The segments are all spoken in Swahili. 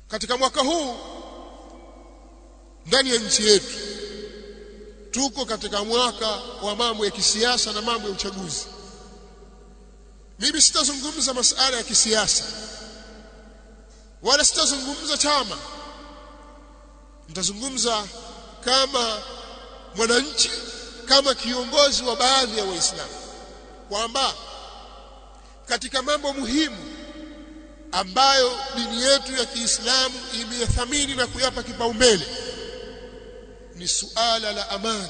Katika mwaka huu ndani ya nchi yetu tuko katika mwaka wa mambo ya kisiasa na mambo ya uchaguzi. Mimi sitazungumza masuala ya kisiasa wala sitazungumza chama. Nitazungumza kama mwananchi, kama kiongozi wa baadhi ya Waislamu, kwamba katika mambo muhimu ambayo dini yetu ya Kiislamu imeyathamini na kuyapa kipaumbele ni suala la amani.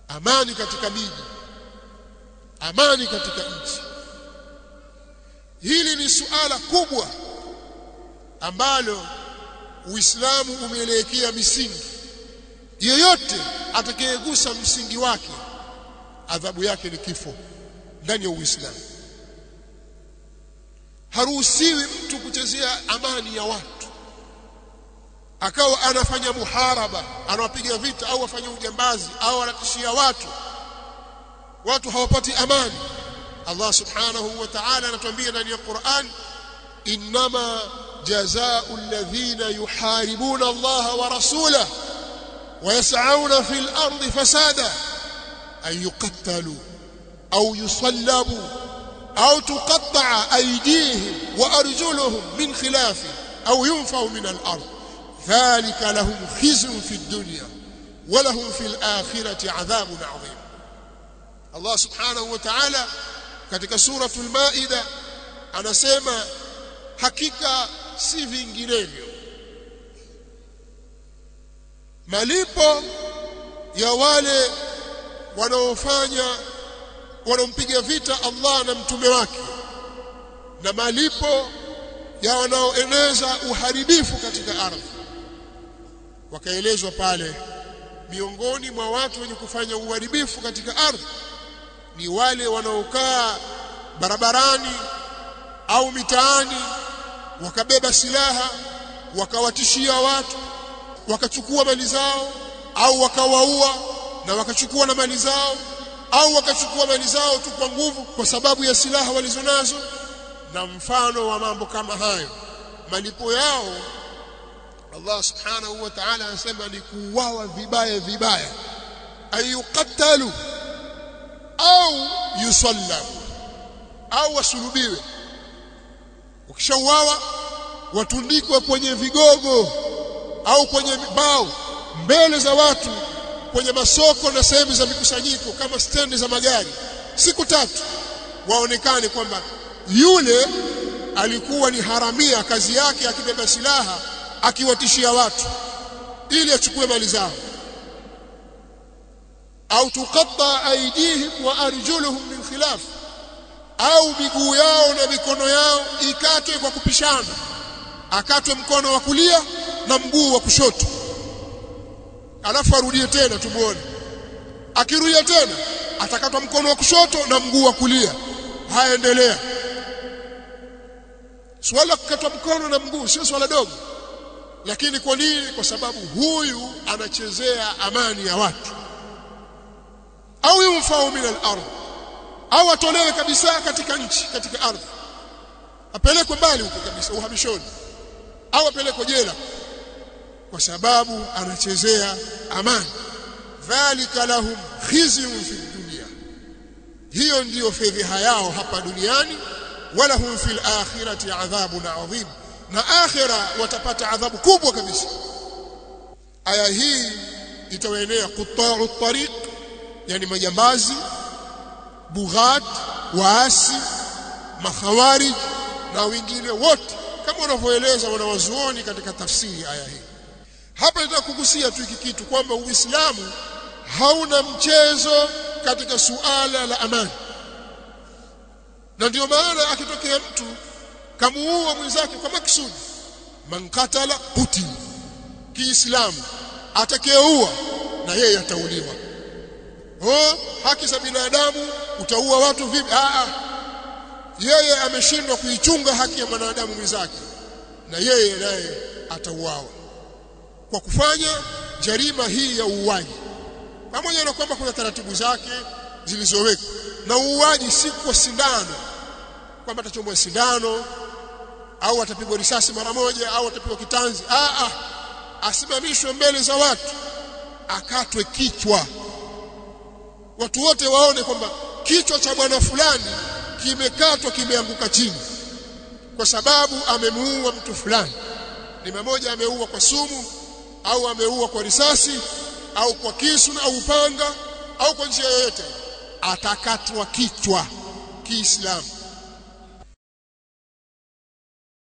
Amani katika miji, amani katika nchi. Hili ni suala kubwa ambalo Uislamu umeelekea misingi. Yeyote atakayegusa msingi wake adhabu yake ni kifo ndani ya Uislamu. Haruhusiwi mtu kuchezea amani ya watu, akawa anafanya muharaba, anawapiga vita au afanya ujambazi au anatishia watu hawapati amani. Allah subhanahu wa ta'ala anatuambia ndani ya Qur'an, innama jazaa'u alladhina yuharibuna Allah wa rasulahu wa yas'auna fil ardi fasada an yuqattalu aw yusallabu aw tuqatta'a aydihim wa arjuluhum min khilaf aw yunfaw min al-ard dhalika lahum khizyun fid dunya wa lahum fil akhirati 'adhabun 'adhim. Allah subhanahu wa ta'ala katika suratul Maida anasema hakika si vinginevyo malipo ya wale wanaompiga vita Allah na mtume wake, na malipo ya wanaoeneza uharibifu katika ardhi. Wakaelezwa pale miongoni mwa watu wenye kufanya uharibifu katika ardhi ni wale wanaokaa barabarani au mitaani wakabeba silaha wakawatishia watu, wakachukua mali zao, au wakawaua na wakachukua na mali zao, au wakachukua mali zao tu kwa nguvu kwa sababu ya silaha walizonazo, na mfano wa mambo kama hayo. Malipo yao Allah subhanahu wa ta'ala anasema ni kuuawa vibaya, ayuqatalu au yusallabu, au wasulubiwe. Ukishauawa watundikwe kwenye vigogo au kwenye bao mbele za watu, kwenye masoko na sehemu za mikusanyiko kama stendi za magari, siku 3 waonekane kwamba yule alikuwa ni haramia, kazi yake akibeba silaha akiwatishia watu ili achukue mali zao. Au tuqatta aydihim wa arjuluhum min khilaf, au miguu yao na mikono yao ikatwe kwa kupishana, akatwe mkono wa kulia na mguu wa kushoto, alafu arudie tena tumuone. Akirudia tena atakatwa mkono wa kushoto na mguu wa kulia, haendelea. Swala kukatwa mkono na mguu sio swala dogo, lakini kwa nini? Kwa sababu huyu anachezea amani ya watu. Au yunfau min al-ardh, au atolewe kabisa katika nchi, katika ardhi, apelekwe mbali huko kabisa uhamishoni, au apelekwe jela kwa sababu anachezea amani. Dhalika lahum khizyun fi dunya, hiyo ndiyo fedheha yao hapa duniani. Wala hum fil akhirati adhabun adhim, na akhira watapata adhabu kubwa kabisa. Aya hii itawaenea quta'u tariq, yani majambazi, bughat, waasi, makhawarij na wengine wote, kama wanavyoeleza wanawazuoni katika tafsiri aya hii. Hapa nataka kugusia tu hiki kitu kwamba Uislamu hauna mchezo katika suala la amani, na ndio maana akitokea mtu kamuua mwenzake kwa maksudi, man qatala qutil, Kiislamu atakayeua na yeye atauliwa. Haki za binadamu, utaua watu vipi? Yeye ameshindwa kuichunga haki ya mwanadamu mwenzake, na yeye naye atauawa kwa kufanya jarima hii ya uuaji, pamoja na kwamba kuna taratibu zake zilizowekwa. Na uuaji si kwa sindano, kwamba atachomwa sindano au atapigwa risasi mara moja au atapigwa kitanzi. Asimamishwe mbele za watu, akatwe kichwa, watu wote waone kwamba kichwa cha bwana fulani kimekatwa, kimeanguka chini kwa sababu amemuua mtu fulani. Ni mmoja ameua kwa sumu au ameua kwa risasi au kwa kisu au upanga au kwa njia yoyote, atakatwa kichwa Kiislamu.